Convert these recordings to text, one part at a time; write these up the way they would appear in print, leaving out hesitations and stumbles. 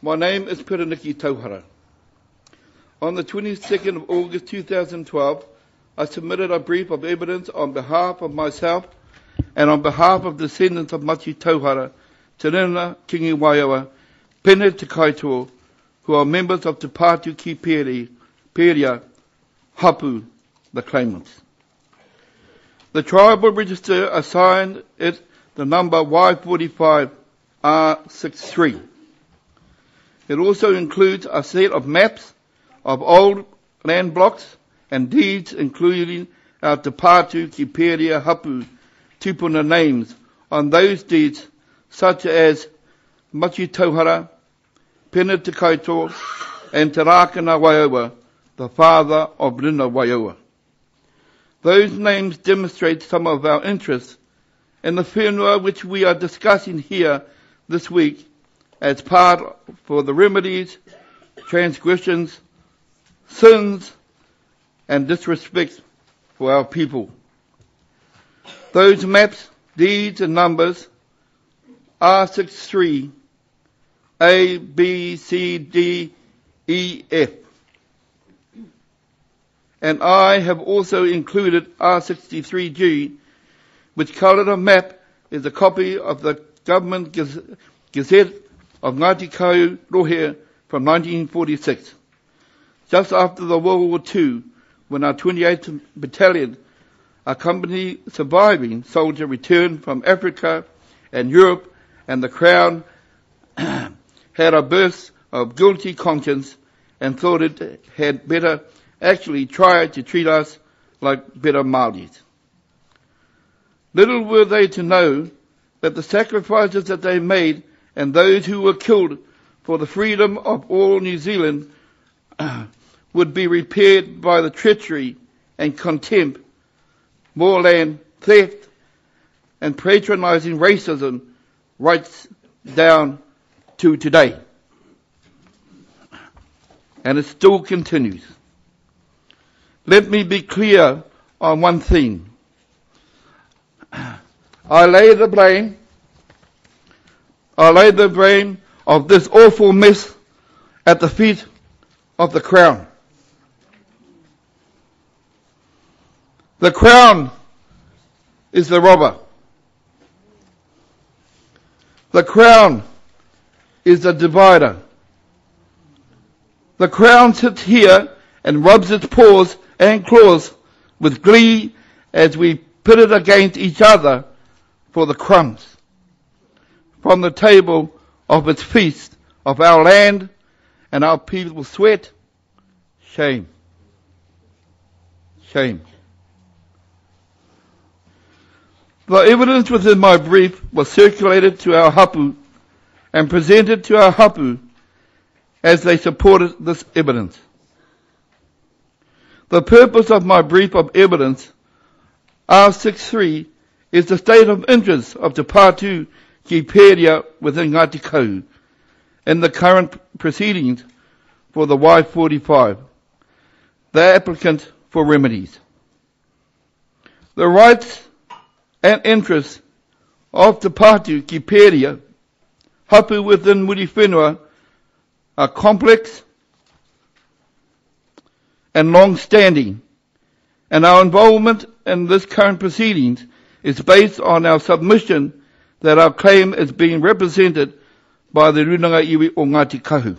My name is Pereniki Tauhara. On the 22nd of August 2012, I submitted a brief of evidence on behalf of myself and on behalf of descendants of Machi Tauhara, Te Rena Kingi Waiawa, Pereniki Tauhara, who are members of Te Pātu ki Peria, Hapu, the claimants. The tribal register assigned it the number Y45R63. It also includes a set of maps of old land blocks and deeds, including our Te Pātu ki Peria Hapu tupuna names on those deeds, such as Machi Tauhara, Pereniki Tauhara, and Te Rakana Waiawa, the father of Rina Waiawa. Those names demonstrate some of our interest in the whenua which we are discussing here this week as part for the remedies, transgressions, sins, and disrespect for our people. Those maps, deeds, and numbers R63, A, B, C, D, E, F. And I have also included R63G, which coloured a map is a copy of the Government Gazette of Ngāti Kau Rohe from 1946, just after the World War II, when our 28th Battalion, a company surviving soldier, returned from Africa and Europe, and the Crown had a burst of guilty conscience and thought it had better actually try to treat us like better Māoris. Little were they to know that the sacrifices that they made and those who were killed for the freedom of all New Zealand would be repaired by the treachery and contempt, more land theft, and patronising racism right down to today. And it still continues. Let me be clear on one thing. I lay the blame of this awful mess at the feet of the Crown. The Crown is the robber. The Crown is the divider. The Crown sits here and rubs its paws and claws with glee as we pit it against each other for the crumbs from the table of its feast of our land and our people's sweat. Shame. Shame. The evidence within my brief was circulated to our hapu and presented to our hapu as they supported this evidence. The purpose of my brief of evidence, R63, is the state of interest of Te Pātu ki Peria within Ngāti Kau in the current proceedings for the Y45, the applicant for remedies. The rights and interests of Te Pātu ki Peria, hapu within Muri Whenua, are complex and long-standing, and our involvement in this current proceedings is based on our submission that our claim is being represented by the Runanga Iwi o Ngāti Kahu.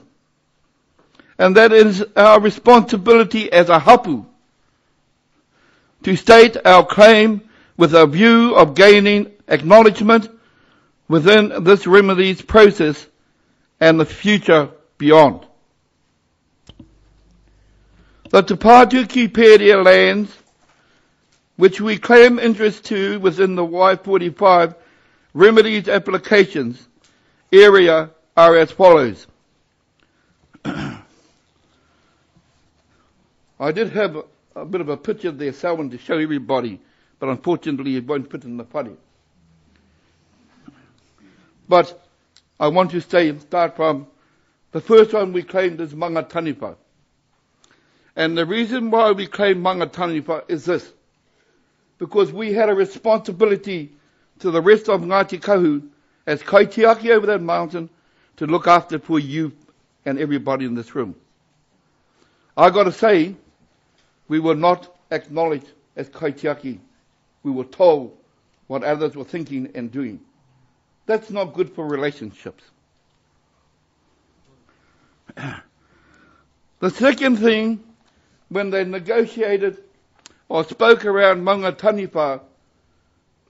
And that is our responsibility as a hapu to state our claim with a view of gaining acknowledgement within this remedies process and the future beyond. The Te Pātu ki Peria lands, which we claim interest to within the Y45 remedies applications area, are as follows. I did have a bit of a picture there, someone to show everybody, but unfortunately it won't fit in the whare. But I want to start from the first one we claimed is Manga Taniwha. And the reason why we claim Manga Taniwha is this. Because we had a responsibility to the rest of Ngāti Kahu as kaitiaki over that mountain to look after for you and everybody in this room. I got to say, we were not acknowledged as kaitiaki. We were told what others were thinking and doing. That's not good for relationships. The second thing, when they negotiated or spoke around Maunga Taniwha,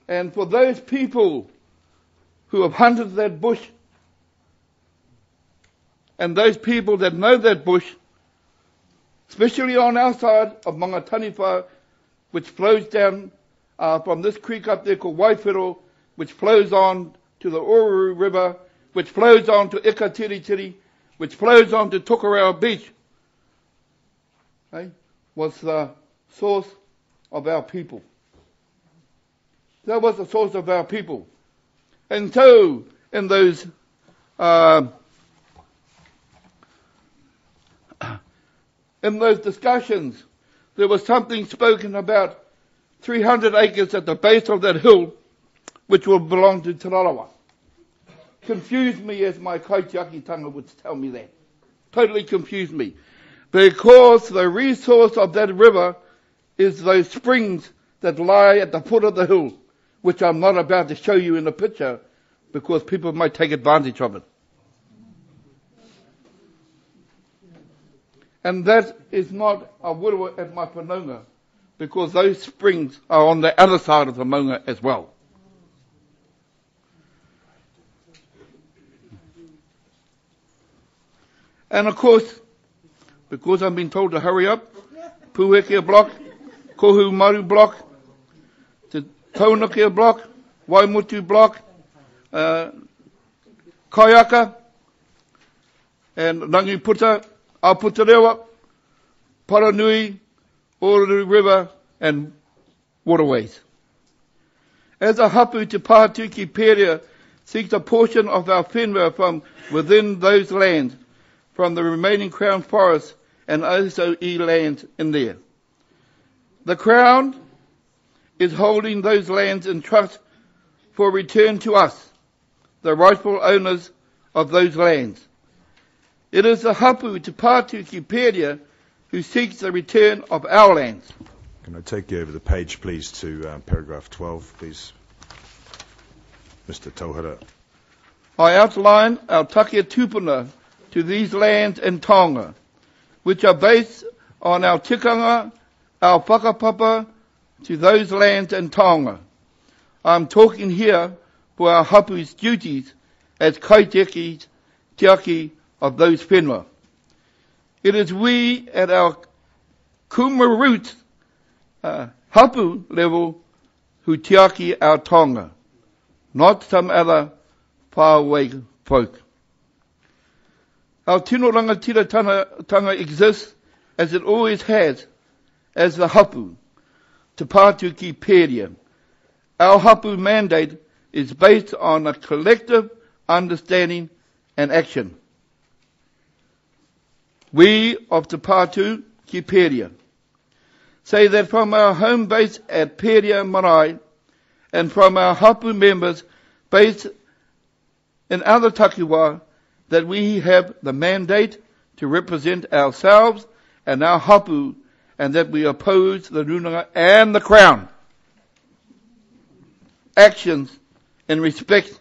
and for those people who have hunted that bush, and those people that know that bush, especially on our side of Maunga Taniwha, which flows down from this creek up there called Waifiro, which flows on to the Uru River, which flows on to Ikatiritiri, which flows on to Tokerau Beach, was the source of our people. That was the source of our people. And so, in those discussions, there was something spoken about 300 acres at the base of that hill, which will belong to Te Rarawa. Confused me, as my kaitiaki-tanga would tell me that. Totally confused me. Because the resource of that river is those springs that lie at the foot of the hill, which I'm not about to show you in the picture, because people might take advantage of it. And that is not a wurua at my whanonga, because those springs are on the other side of the maunga as well. And of course, because I've been told to hurry up, Puhekia block, Kohu Maru block, Te Taunakia block, Waimutu block, Kaiaka, and Rangiputa, Aoputerewa, Paranui, Uru River, and waterways. As a hapu te Pātuki Perea seeks a portion of our whenua from within those lands, from the remaining Crown forests and also lands in there. The Crown is holding those lands in trust for return to us, the rightful owners of those lands. It is the hapu te Pātuki Perea who seeks the return of our lands. Can I take you over the page, please, to paragraph 12, please? Mr. Tauhara. I outline our takia tupuna to these lands and taonga, which are based on our tikanga, our whakapapa to those lands and taonga. I'm talking here for our hapu's duties as kaitiaki tiaki of those whenua. It is we at our kuma roots, hapu level, who tiaki our taonga, not some other faraway folk. Our tino rangatira tanga exists as it always has, as the hapu, te Pātuki Perea. Our hapu mandate is based on a collective understanding and action. We of te Pātuki Perea say that from our home base at Perea Marae and from our hapu members based in other takiwā, that we have the mandate to represent ourselves and our hapu, and that we oppose the runanga and the Crown actions in respect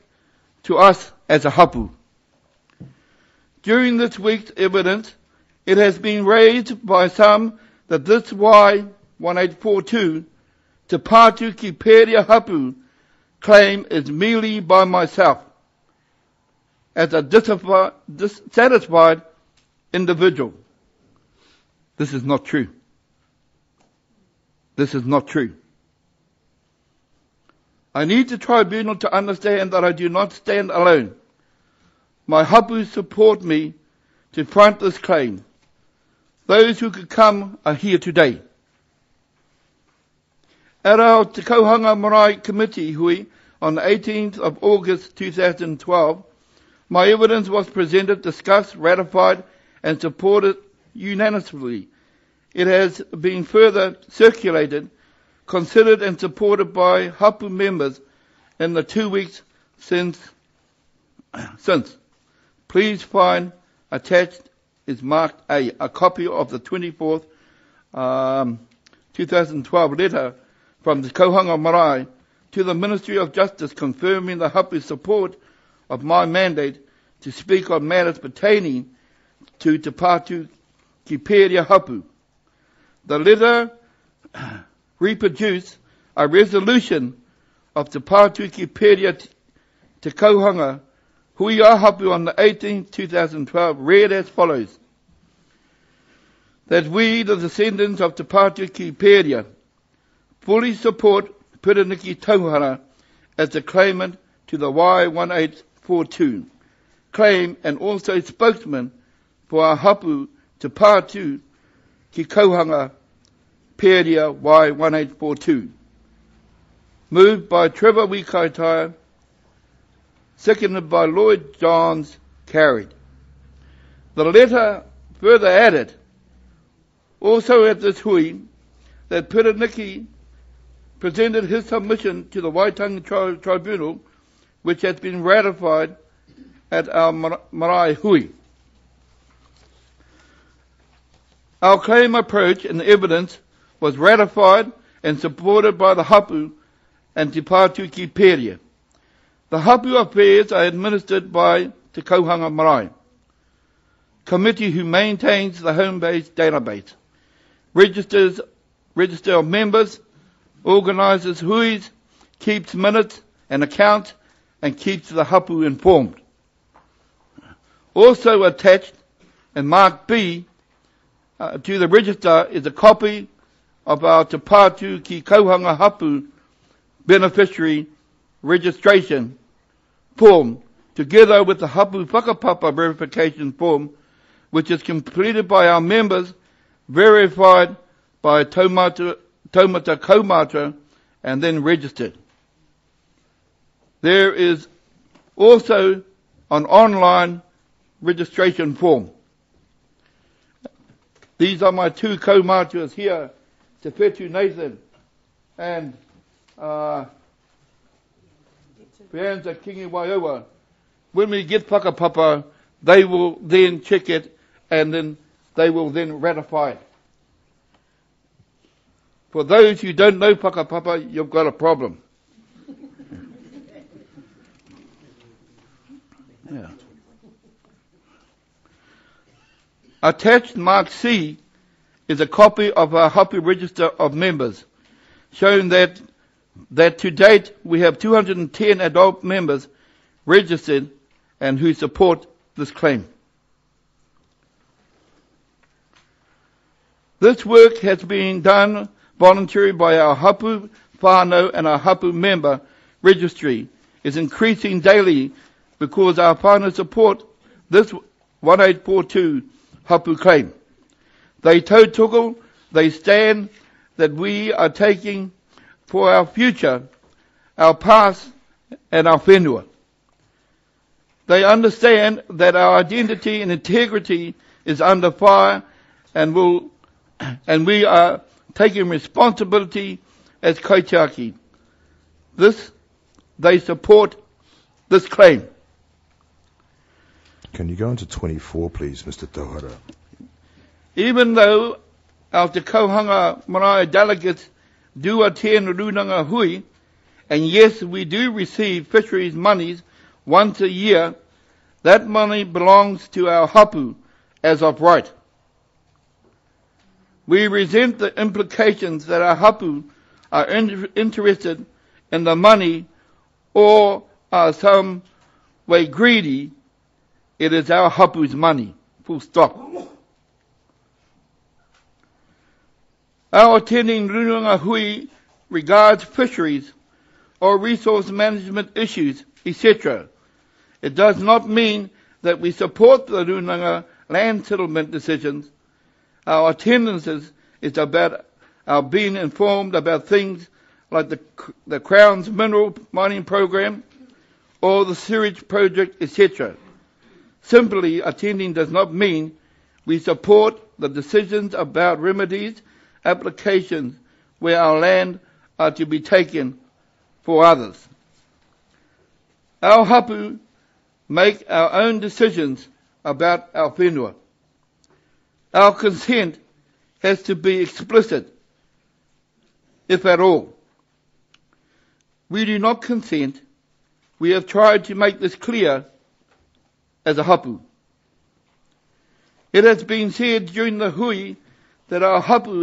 to us as a hapu. During this week's evidence, it has been raised by some that this Y1842 te Pātuki Perea hapu claim is merely by myself as a dissatisfied individual. This is not true. This is not true. I need the tribunal to understand that I do not stand alone. My hapu support me to front this claim. Those who could come are here today. At our Te Kauhanga Marae Committee hui on the 18th of August 2012, my evidence was presented, discussed, ratified, and supported unanimously. It has been further circulated, considered, and supported by hapu members in the 2 weeks since. Please find Attached is marked a copy of the 24th 2012 letter from the Kohanga Marae to the Ministry of Justice confirming the hapu's support of my mandate to speak on matters pertaining to Te Pātu ki Pēria hapu. The letter reproduced a resolution of Te Pātu ki Pēria Te Kohanga Hui a hapu on the 18th, 2012, read as follows. That we, the descendants of Te Pātu ki Pēria, fully support Pereniki Tauhara as the claimant to the Y1842 claim and also spokesman for our hapu Te Pātu ki Kohanga Pēria Y1842. Moved by Trevor Wikaitaia, seconded by Lloyd Johns, carried. The letter further added, also at this hui, that Pereniki presented his submission to the Waitangi Tribunal, which has been ratified at our marae hui. Our claim approach and evidence was ratified and supported by the hapu and Te Pātu ki Pēria. The hapu affairs are administered by Te Kohanga Marae committee who maintains the home-based database, register of members, organises huis, keeps minutes and accounts, and keeps the hapu informed. Also attached and marked B to the register is a copy of our Te Pātu ki Kohanga hapu beneficiary registration form, together with the hapu whakapapa verification form, which is completed by our members, verified by taumata kaumata, and then registered. There is also an online registration form. These are my two kaumatas here, Te Whetu Nathan and Pianza Kingi Waioa. When we get whakapapa, they will then check it and then they will then ratify it. For those who don't know whakapapa, you've got a problem. Yeah. Attached mark C is a copy of our hapu register of members, showing that to date we have 210 adult members registered and who support this claim. This work has been done voluntarily by our hapu whānau and our hapu member registry is increasing daily because our whānau support this 1842 hapu claim. They tautoko, they stand that we are taking for our future, our past and our whenua. They understand that our identity and integrity is under fire and we are taking responsibility as kaitiaki. They support this claim. Can you go into 24, please, Mr. Tauhara? Even though our Te Kohanga Marae delegates do attend Runanga Hui, and yes, we do receive fisheries monies once a year, that money belongs to our hapu as of right. We resent the implications that our hapu are interested in the money or are some way greedy. It is our hapu's money. Full stop. Our attending Runanga Hui regards fisheries or resource management issues, etc. It does not mean that we support the Runanga land settlement decisions. Our attendance is about our being informed about things like the Crown's mineral mining program or the sewage project, etc. Simply attending does not mean we support the decisions about remedies, applications where our land are to be taken for others. Our hapu make our own decisions about our whenua. Our consent has to be explicit, if at all. We do not consent. We have tried to make this clear as a hapu. It has been said during the hui that our hapu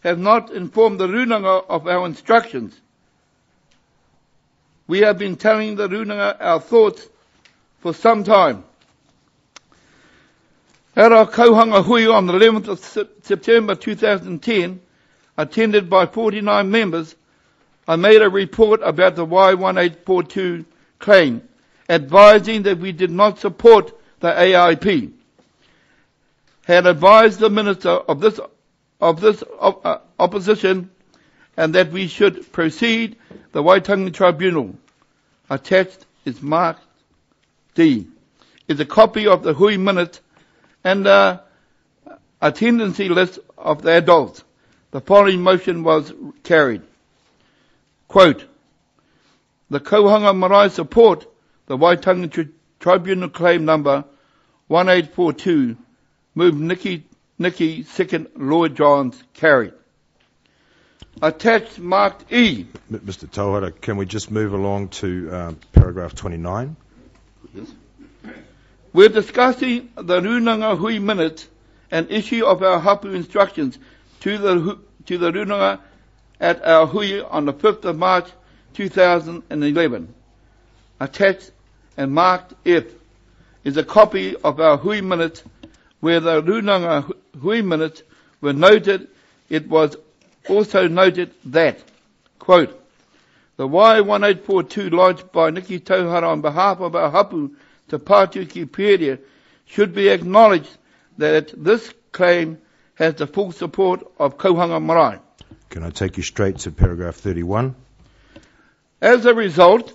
have not informed the runanga of our instructions. We have been telling the runanga our thoughts for some time. At our kauhanga hui on the 11th of September 2010, attended by 49 members, I made a report about the Y1842 claim, advising that we did not support the AIP. Had advised the minister of this opposition and that we should proceed the Waitangi Tribunal. Attached is marked D. Is a copy of the hui minutes and attendance list of the adults. The following motion was carried. Quote, the Kauhanga Marae support the Waitangi Tribunal claim number 1842. Move Nikki, second, Lloyd Johns, carried. Attached marked E. Mr. Tauhara, can we just move along to paragraph 29? Yes. We're discussing the runanga hui minutes and issue of our hapu instructions to the runanga at our hui on the 5th of March 2011. Attached and marked F is a copy of our hui minutes where the runanga hui minutes were noted. It was also noted that, quote, the Y1842 lodged by Pereniki Tauhara on behalf of our hapu Te Pātu ki Pereniki should be acknowledged that this claim has the full support of Kauhanga Marae. Can I take you straight to paragraph 31? As a result,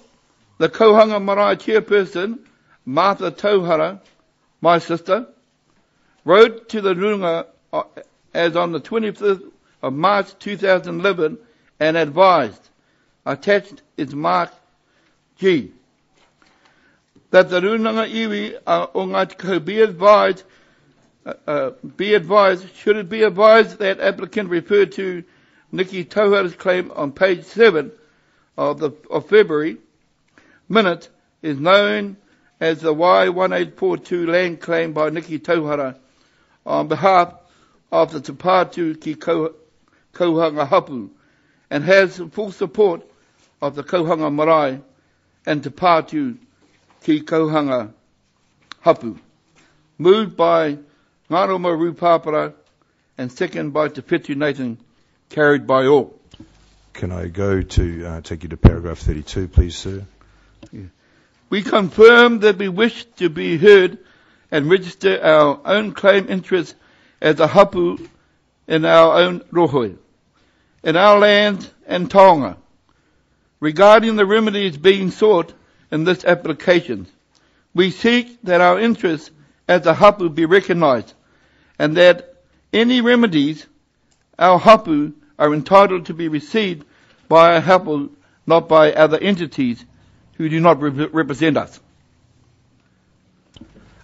the Kauhanga Marae chairperson, Martha Tauhara, my sister, wrote to the runanga as on the 25th of March 2011 and advised, attached is marked G, that the runanga iwi o Ngāti Kahu should it be advised that applicant referred to Pereniki Tauhara's claim on page 7 of February minute is known as the Y1842 land claim by Pereniki Tauhara on behalf of the Te Pātu ki Kauhanga hapu and has full support of the Kauhanga Marae and Te Pātu ki Kauhanga hapu. Moved by Ngāroma Rupapara and second by Te Whetū Nathan, carried by all. Can I go to take you to paragraph 32, please, sir? Yeah. We confirm that we wish to be heard and register our own claim interest as a hapu in our own rohoi, in our land and taonga. Regarding the remedies being sought in this application, we seek that our interests as a hapu be recognised and that any remedies our hapu are entitled to be received by our hapu, not by other entities who do not represent us.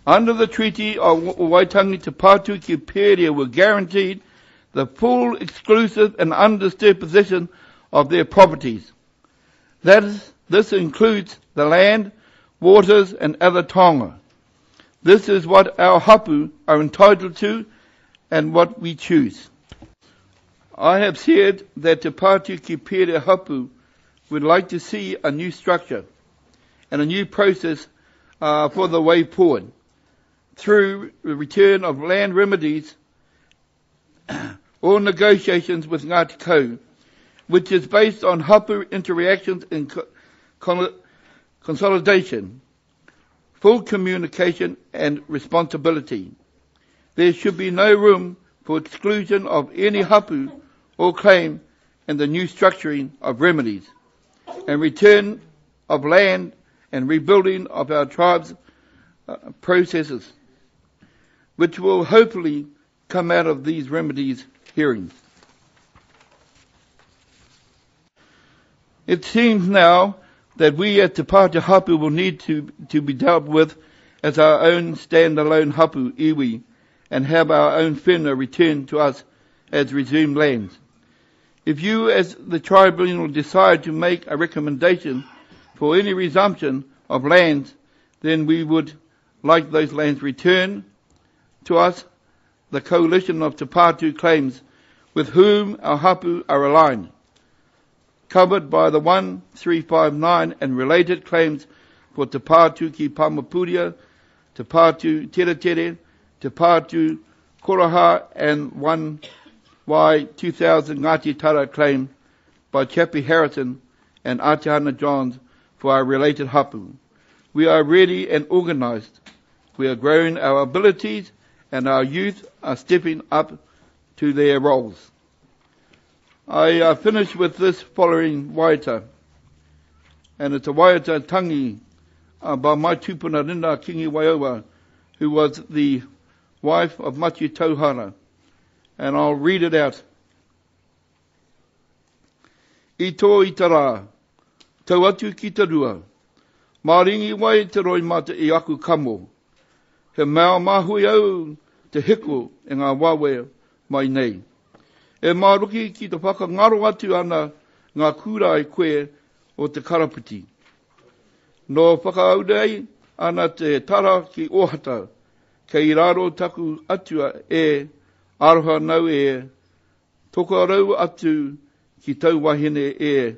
Under the Treaty of Waitangi Te Pātu ki Pereniki were guaranteed the full, exclusive and undisturbed possession of their properties. This includes the land, waters and other taonga. This is what our hapu are entitled to and what we choose. I have said that Te Pātu ki Pereniki hapu would like to see a new structure and a new process for the way forward through the return of land remedies or negotiations with Ngāti Kahu, which is based on hapu interactions and consolidation, full communication and responsibility. There should be no room for exclusion of any hapu or claim in the new structuring of remedies and return of land and rebuilding of our tribes' processes, which will hopefully come out of these remedies hearings. It seems now that we at Te Pātu hapu will need to be dealt with as our own stand-alone hapu iwi and have our own whenua returned to us as resumed lands. If you as the tribunal decide to make a recommendation for any resumption of lands, then we would like those lands returned to us. The coalition of Te Pātu claims with whom our hapu are aligned, covered by the 1359 and related claims for Te Pātu ki Pamapuria, Te Pātu Tere, Te Pātu Koraha, and 1Y2000 Ngāti Tara claim by Chappie Harrison and Atihana Johns for our related hapu. We are ready and organised. We are growing our abilities and our youth are stepping up to their roles. I finish with this following waiata, and it's a waiata tangi by my tupuna Rinda Kingi Waioa, who was the wife of Pereniki Tauhara, and I'll read it out. I tō i tā rā, tau atu ki te rua, maringi wai te roi mata I aku kamo, he mea mahui au te heko e ngā wawe mai nei. E maruki ki te whakangaro atu ana ngā kura I koe o te karaputi. No whakaaurei ana te tara ki ohata, kei raro taku atua e aroha nau e, toko rau atu ki tau wahine e,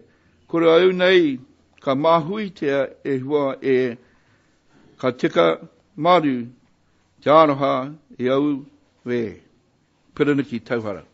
kore au nei ka mahui tea e hua e, ka tika maru te aroha e au we. Pereniki Tauhara.